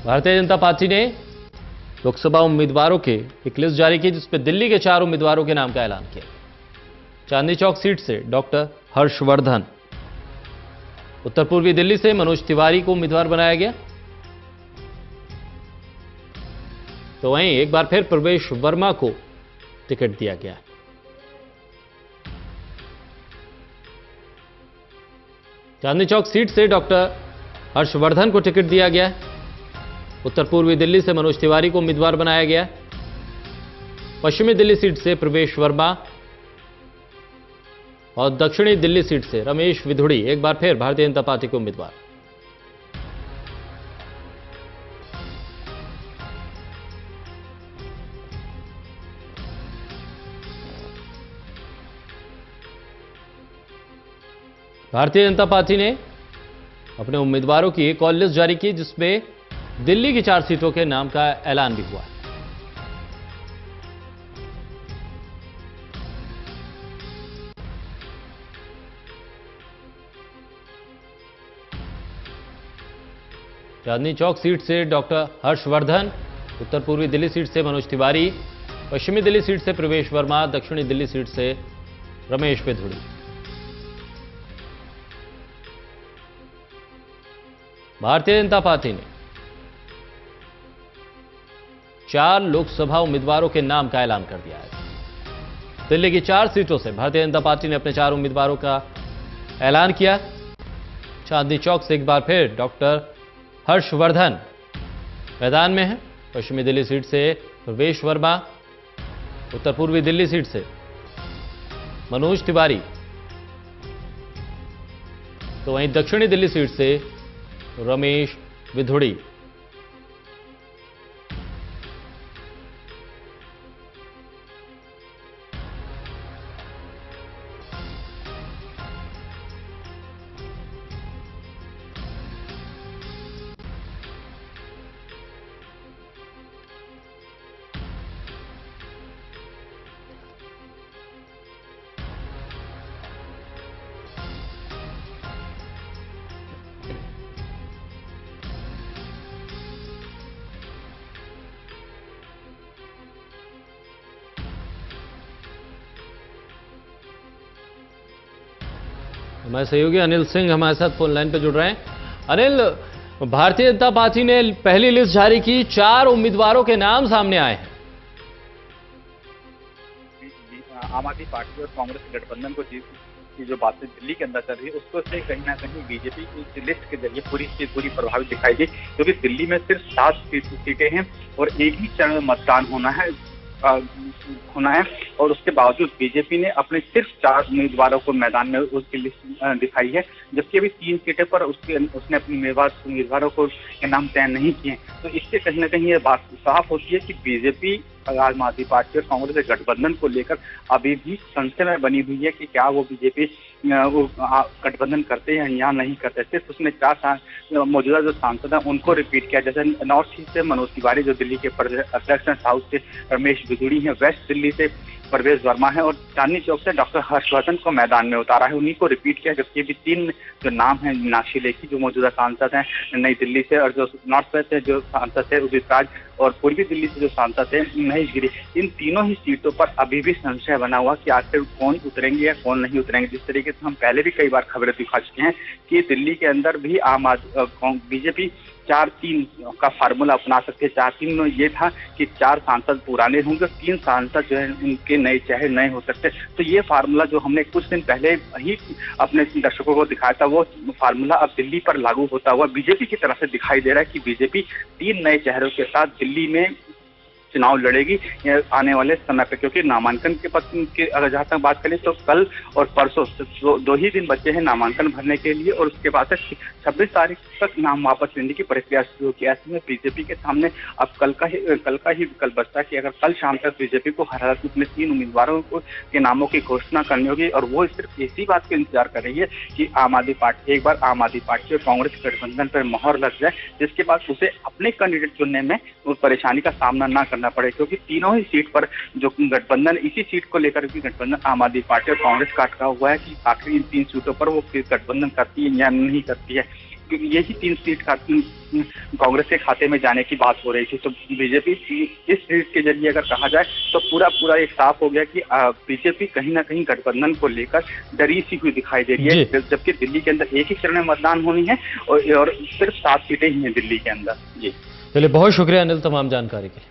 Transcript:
Bharatiya Janata party ने लोकसभा उम्मीदवारों के एक लिस्ट जारी की जिसमें दिल्ली के 4 उम्मीदवारों के नाम का ऐलान किया। चांदनी चौक सीट से डॉक्टर हर्षवर्धन, उत्तर पूर्वी दिल्ली से मनोज तिवारी को उम्मीदवार बनाया गया। तो वहीं एक बार फिर प्रवेश वर्मा को टिकट दिया गया। चांदनी चौक सीट से डॉक्टर हर्षवर्धन को टिकट दिया गया। उत्तर पूर्वी दिल्ली से मनोज तिवारी को उम्मीदवार बनाया गया। पश्चिमी दिल्ली सीट से प्रवेश वर्मा और दक्षिणी दिल्ली सीट से रमेश विधुड़ी एक बार फिर भारतीय जनता पार्टी के उम्मीदवार। भारतीय जनता पार्टी ने अपने उम्मीदवारों की एक और लिस्ट जारी की जिसमें दिल्ली की 4 सीटों के नाम का ऐलान भी हुआ। चांदनी चौक सीट से डॉक्टर हर्षवर्धन, उत्तर पूर्वी दिल्ली सीट से मनोज तिवारी, पश्चिमी दिल्ली सीट से प्रवेश वर्मा, दक्षिणी दिल्ली सीट से रमेश विधुड़ी। भारतीय जनता पार्टी ने 4 लोकसभा उम्मीदवारों के नाम का ऐलान कर दिया है। दिल्ली की 4 सीटों से भारतीय जनता पार्टी ने अपने 4 उम्मीदवारों का ऐलान किया। चांदनी चौक से एक बार फिर डॉक्टर हर्षवर्धन मैदान में है। पश्चिमी दिल्ली सीट से प्रवेश वर्मा, उत्तर पूर्वी दिल्ली सीट से मनोज तिवारी, तो वहीं दक्षिणी दिल्ली सीट से रमेश विधुड़ी। हमारे सहयोगी अनिल सिंह हमारे साथ फोन लाइन पर जुड़ रहे हैं। अनिल, भारतीय जनता पार्टी ने पहली लिस्ट जारी की, 4 उम्मीदवारों के नाम सामने आए हैं। आम आदमी पार्टी और कांग्रेस गठबंधन को की जो बातें दिल्ली के अंदर चल रही है उसको से कहीं ना कहीं बीजेपी की लिस्ट के जरिए पूरी की पूरी प्रभावित दिखाई दी, क्योंकि दिल्ली में सिर्फ 7 सीटें हैं और एक ही चरण में मतदान होना है और उसके बावजूद बीजेपी ने अपने सिर्फ 4 उम्मीदवारों को मैदान में उसकी लिस्ट दिखाई है, जबकि अभी 3 सीटें पर उसने अपने उम्मीदवारों को के नाम तय नहीं किए। तो इससे कहीं ना कहीं ये बात साफ होती है कि बीजेपी आम आदमी पार्टी और कांग्रेस गठबंधन को लेकर अभी भी संशय में बनी हुई है कि क्या वो बीजेपी गठबंधन करते हैं या नहीं करते। सिर्फ उसने 4 मौजूदा जो सांसद हैं उनको रिपीट किया, जैसे नॉर्थ ईस्ट से मनोज तिवारी जो दिल्ली के अध्यक्ष हैं, साउथ से रमेश विधुड़ी हैं, वेस्ट दिल्ली से प्रवेश वर्मा है और चांदनी चौक से डॉक्टर हर्षवर्धन को मैदान में उतारा है, उन्हीं को रिपीट किया। जबकि भी 3 जो नाम हैं, मीनाक्षी लेखी जो मौजूदा सांसद हैं नई दिल्ली से, और जो नॉर्थ वेस्ट से जो सांसद है उदित राज, और पूर्वी दिल्ली से जो सांसद है महेश गिरी, इन तीनों ही सीटों पर अभी भी संशय बना हुआ कि आखिर कौन उतरेंगे या कौन नहीं उतरेंगे। जिस तरीके से हम पहले भी कई बार खबरें दिखा चुके हैं कि दिल्ली के अंदर भी बीजेपी 4-3 का फार्मूला अपना सकते हैं। 4-3 में ये था कि 4 सांसद पुराने होंगे, 3 सांसद जो है उनके नए चेहरे नए हो सकते। तो ये फार्मूला जो हमने कुछ दिन पहले ही अपने दर्शकों को दिखाया था, वो फार्मूला अब दिल्ली पर लागू होता हुआ बीजेपी की तरफ से दिखाई दे रहा है कि बीजेपी 3 नए चेहरों के साथ दिल्ली में चुनाव लड़ेगी आने वाले समय पे, क्योंकि नामांकन के अगर जहाँ तक बात करें तो कल और परसों 2 ही दिन बचे हैं नामांकन भरने के लिए और उसके बाद 26 तारीख तक नाम वापस लेने की प्रक्रिया शुरू की। ऐसे में बीजेपी के सामने अब कल का ही विकल्प बचता है कि अगर कल शाम तक बीजेपी को हर हालत में अपने 3 उम्मीदवारों के नामों की घोषणा करनी होगी, और वो सिर्फ इसी बात का इंतजार कर रही है कि आम आदमी पार्टी एक बार आम आदमी पार्टी और कांग्रेस गठबंधन पर मोहर लग जाए, जिसके बाद उसे अपने कैंडिडेट चुनने में परेशानी का सामना न करना पड़े। क्योंकि तीनों ही सीट पर जो गठबंधन, इसी सीट को लेकर भी गठबंधन आम आदमी पार्टी और कांग्रेस का अटका हुआ है कि आखिर इन 3 सीटों पर वो गठबंधन करती है या नहीं करती है। यही 3 सीट का कांग्रेस के खाते में जाने की बात हो रही थी। तो बीजेपी इस सीट के जरिए अगर कहा जाए तो पूरा एक साफ हो गया कि बीजेपी कहीं ना कहीं गठबंधन को लेकर डरी सी हुई दिखाई दे रही है, जबकि दिल्ली के अंदर एक ही चरण में मतदान होनी है और सिर्फ 7 सीटें ही हैं दिल्ली के अंदर। जी चलिए, बहुत शुक्रिया अनिल तमाम जानकारी के लिए।